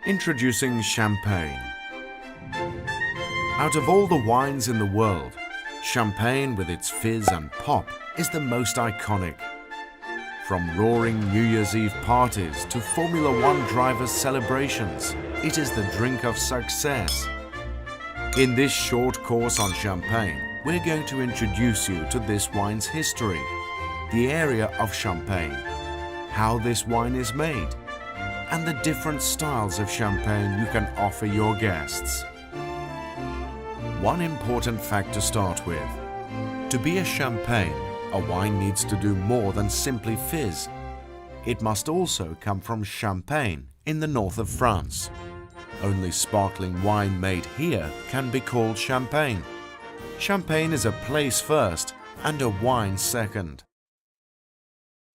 Introducing champagne. Out of all the wines in the world, champagne with its fizz and pop is the most iconic. From roaring New Year's Eve parties to Formula One drivers' celebrations, it is the drink of success. In this short course on champagne, we're going to introduce you to this wine's history, the area of Champagne, how this wine is made, and the different styles of champagne you can offer your guests. One important fact to start with. To be a champagne, a wine needs to do more than simply fizz. It must also come from Champagne in the north of France. Only sparkling wine made here can be called champagne. Champagne is a place first and a wine second.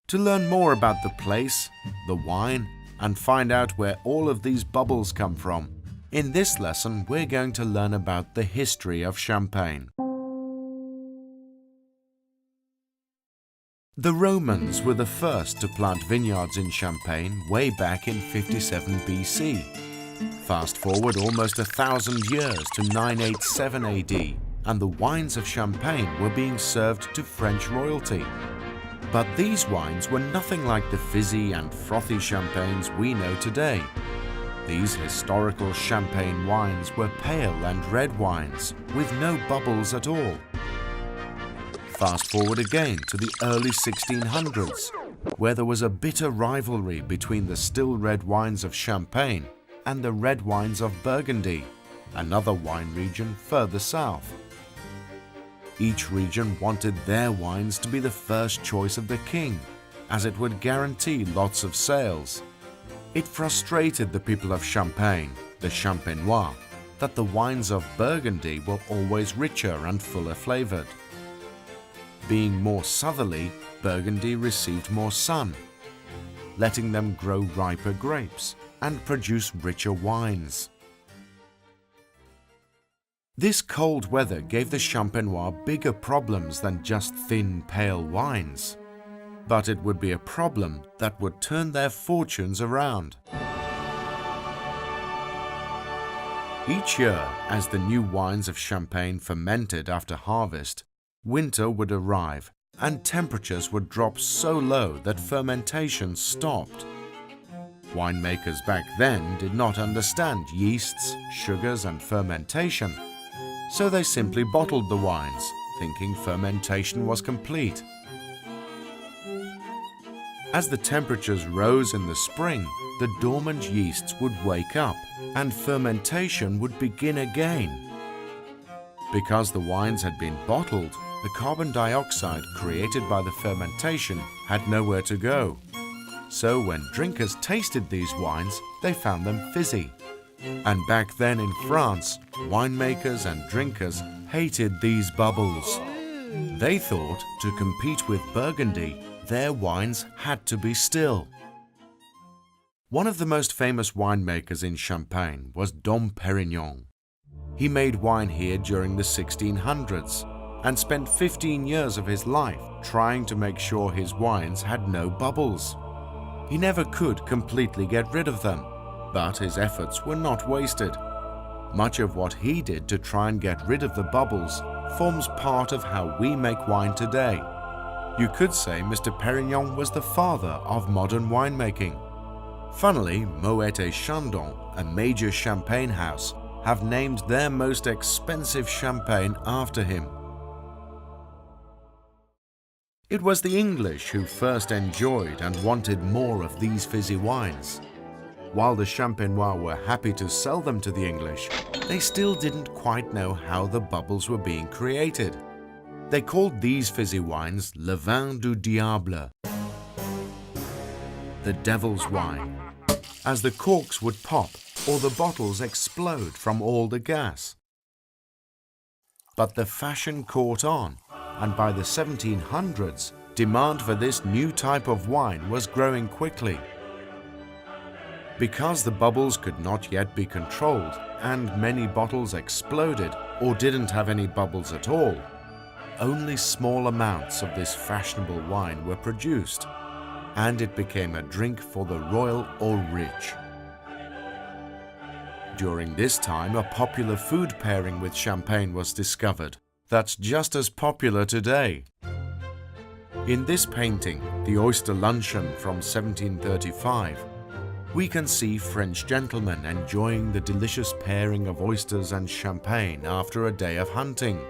To learn more about the place, the wine, and find out where all of these bubbles come from, in this lesson we're going to learn about the history of champagne. The Romans were the first to plant vineyards in Champagne way back in 57 BC. Fast forward almost 1,000 years to 987 AD, and the wines of Champagne were being served to French royalty. But these wines were nothing like the fizzy and frothy champagnes we know today. These historical champagne wines were pale and red wines with no bubbles at all. Fast forward again to the early 1600s, where there was a bitter rivalry between the still red wines of Champagne and the red wines of Burgundy, another wine region further south. Each region wanted their wines to be the first choice of the king, as it would guarantee lots of sales. It frustrated the people of Champagne, the Champenois, that the wines of Burgundy were always richer and fuller flavored. Being more southerly, Burgundy received more sun, letting them grow riper grapes and produce richer wines. This cold weather gave the Champenois bigger problems than just thin, pale wines. But it would be a problem that would turn their fortunes around. Each year, as the new wines of Champagne fermented after harvest, winter would arrive and temperatures would drop so low that fermentation stopped. Winemakers back then did not understand yeasts, sugars, and fermentation. So they simply bottled the wines, thinking fermentation was complete. As the temperatures rose in the spring, the dormant yeasts would wake up and fermentation would begin again. Because the wines had been bottled, the carbon dioxide created by the fermentation had nowhere to go. So when drinkers tasted these wines, they found them fizzy. And back then in France, winemakers and drinkers hated these bubbles. They thought to compete with Burgundy, their wines had to be still. One of the most famous winemakers in Champagne was Dom Pérignon. He made wine here during the 1600s and spent 15 years of his life trying to make sure his wines had no bubbles. He never could completely get rid of them. But his efforts were not wasted. Much of what he did to try and get rid of the bubbles forms part of how we make wine today. You could say Mr. Pérignon was the father of modern winemaking. Funnily, Moet et Chandon, a major champagne house, have named their most expensive champagne after him. It was the English who first enjoyed and wanted more of these fizzy wines. While the Champenois were happy to sell them to the English, they still didn't quite know how the bubbles were being created. They called these fizzy wines Le Vin du Diable, the devil's wine, as the corks would pop or the bottles explode from all the gas. But the fashion caught on, and by the 1700s, demand for this new type of wine was growing quickly. Because the bubbles could not yet be controlled and many bottles exploded or didn't have any bubbles at all, only small amounts of this fashionable wine were produced, and it became a drink for the royal or rich. During this time, a popular food pairing with champagne was discovered that's just as popular today. In this painting, The Oyster Luncheon from 1735, we can see French gentlemen enjoying the delicious pairing of oysters and champagne after a day of hunting.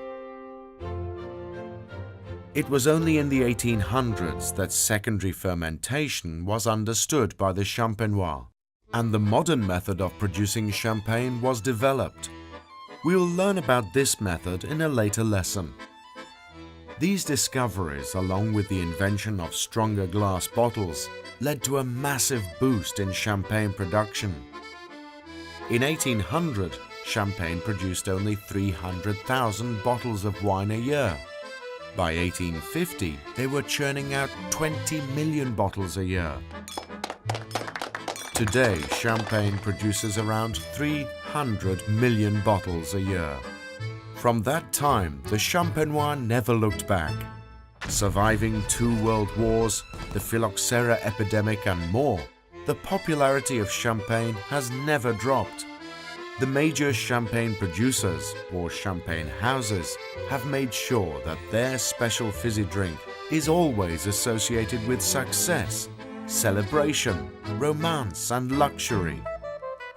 It was only in the 1800s that secondary fermentation was understood by the Champenois, and the modern method of producing champagne was developed. We'll learn about this method in a later lesson. These discoveries, along with the invention of stronger glass bottles, led to a massive boost in champagne production. In 1800, Champagne produced only 300,000 bottles of wine a year. By 1850, they were churning out 20 million bottles a year. Today, Champagne produces around 300 million bottles a year. From that time, the Champenois never looked back. Surviving 2 world wars, the phylloxera epidemic and more, the popularity of champagne has never dropped. The major champagne producers, or champagne houses, have made sure that their special fizzy drink is always associated with success, celebration, romance and luxury.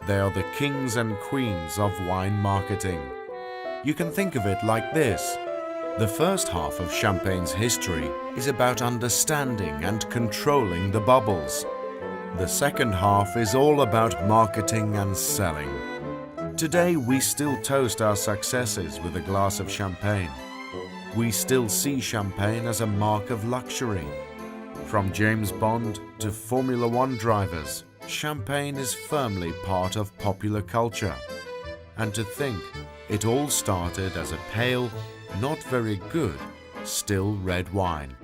They are the kings and queens of wine marketing. You can think of it like this. The first half of Champagne's history is about understanding and controlling the bubbles. The second half is all about marketing and selling. Today we still toast our successes with a glass of champagne. We still see champagne as a mark of luxury. From James Bond to Formula One drivers, champagne is firmly part of popular culture. And to think, it all started as a pale, not very good, still red wine.